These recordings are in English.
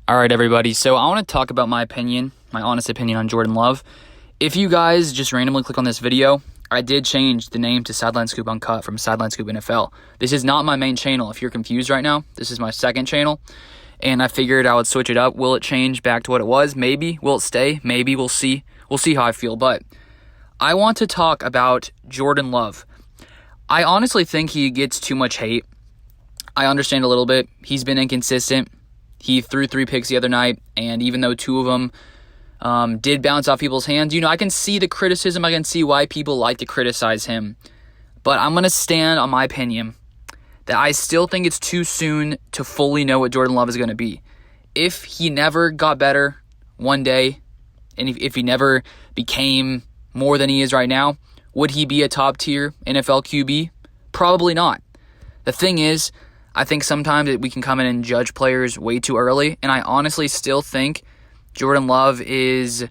All right, everybody. So I want to talk about my opinion, my honest opinion on Jordan Love. If you guys just randomly click on this video, I did change the name to Sideline Scoop Uncut from Sideline Scoop NFL. This is not my main channel. If you're confused right now, this is my second channel, and I figured I would switch it up. Will it change back to what it was? Maybe. Will it stay? Maybe. We'll see. We'll see how I feel. But I want to talk about Jordan Love. I honestly think he gets too much hate. I understand a little bit. He's been inconsistent. He threw 3 picks the other night, and even though 2 of them did bounce off people's hands, I can see the criticism. I can see why people like to criticize him. But I'm going to stand on my opinion that I still think it's too soon to fully know what Jordan Love is going to be. If he never got better one day, and if he never became more than he is right now, would he be a top-tier NFL QB? Probably not. The thing is, I think sometimes we can come in and judge players way too early, and I honestly still think Jordan Love is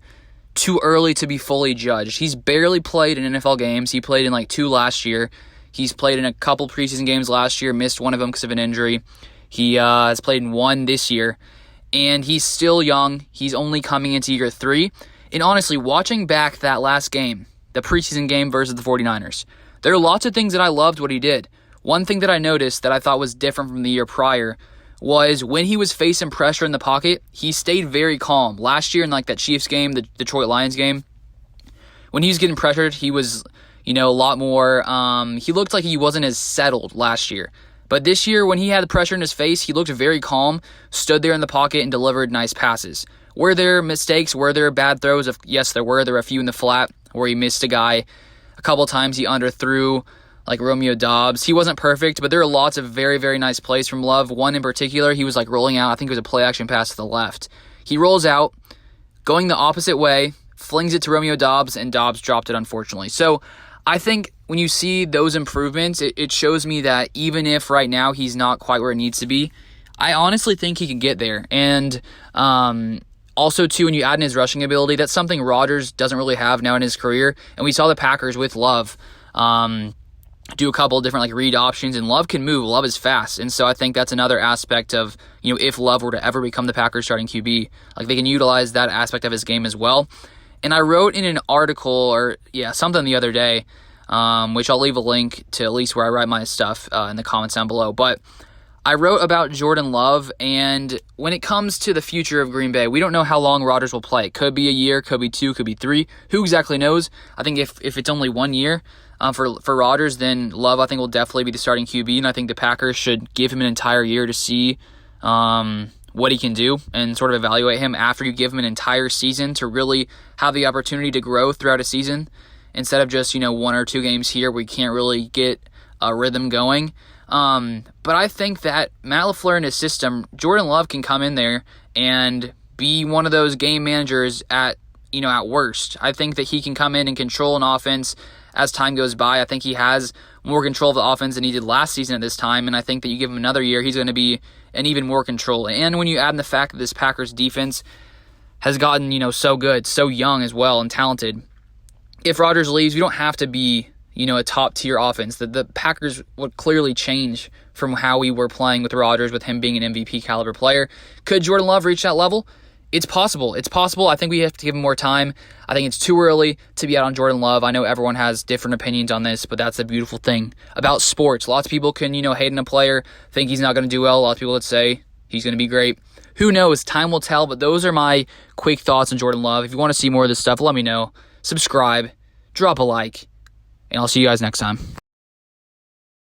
too early to be fully judged. He's barely played in NFL games. He played in 2 last year. He's played in a couple preseason games last year, missed one of them because of an injury. He has played in 1 this year, and he's still young. He's only coming into year 3. And honestly, watching back that last game, the preseason game versus the 49ers, there are lots of things that I loved what he did. One thing that I noticed that I thought was different from the year prior was when he was facing pressure in the pocket, he stayed very calm. Last year in that Chiefs game, the Detroit Lions game, when he was getting pressured, he was, a lot more, he looked like he wasn't as settled last year. But this year, when he had the pressure in his face, he looked very calm, stood there in the pocket, and delivered nice passes. Were there mistakes? Were there bad throws? Yes, there were. There were a few in the flat where he missed a guy. A couple times he underthrew, like Romeo Doubs. He wasn't perfect, but there are lots of very, very nice plays from Love. One in particular, he was rolling out. I think it was a play-action pass to the left. He rolls out, going the opposite way, flings it to Romeo Doubs, and Doubs dropped it, unfortunately. So I think when you see those improvements, it shows me that even if right now he's not quite where it needs to be, I honestly think he can get there. And also, too, when you add in his rushing ability, that's something Rodgers doesn't really have now in his career. And we saw the Packers with Love do a couple of different read options, and Love can move. Love is fast, and so I think that's another aspect of, if Love were to ever become the Packers starting QB, they can utilize that aspect of his game as well. And I wrote in an article, something the other day, which I'll leave a link to at least where I write my stuff in the comments down below, but I wrote about Jordan Love, and when it comes to the future of Green Bay, we don't know how long Rodgers will play. Could be a year, could be 2, could be 3. Who exactly knows? I think if it's only 1 year, for Rodgers, then Love, I think, will definitely be the starting QB, and I think the Packers should give him an entire year to see what he can do and sort of evaluate him after you give him an entire season to really have the opportunity to grow throughout a season instead of just, 1 or 2 games here where you can't really get a rhythm going. But I think that Matt LaFleur and his system, Jordan Love can come in there and be one of those game managers at worst. I think that he can come in and control an offense as time goes by. I think he has more control of the offense than he did last season at this time, and I think that you give him another year, he's going to be in even more control. And when you add in the fact that this Packers defense has gotten, so good, so young as well, and talented, if Rodgers leaves, we don't have to be, a top-tier offense. The Packers would clearly change from how we were playing with Rodgers, with him being an MVP caliber player. Could Jordan Love reach that level? It's possible. It's possible. I think we have to give him more time. I think it's too early to be out on Jordan Love. I know everyone has different opinions on this, but that's the beautiful thing about sports. Lots of people can, hate on a player, think he's not going to do well. Lots of people would say he's going to be great. Who knows? Time will tell, but those are my quick thoughts on Jordan Love. If you want to see more of this stuff, let me know. Subscribe, drop a like, and I'll see you guys next time.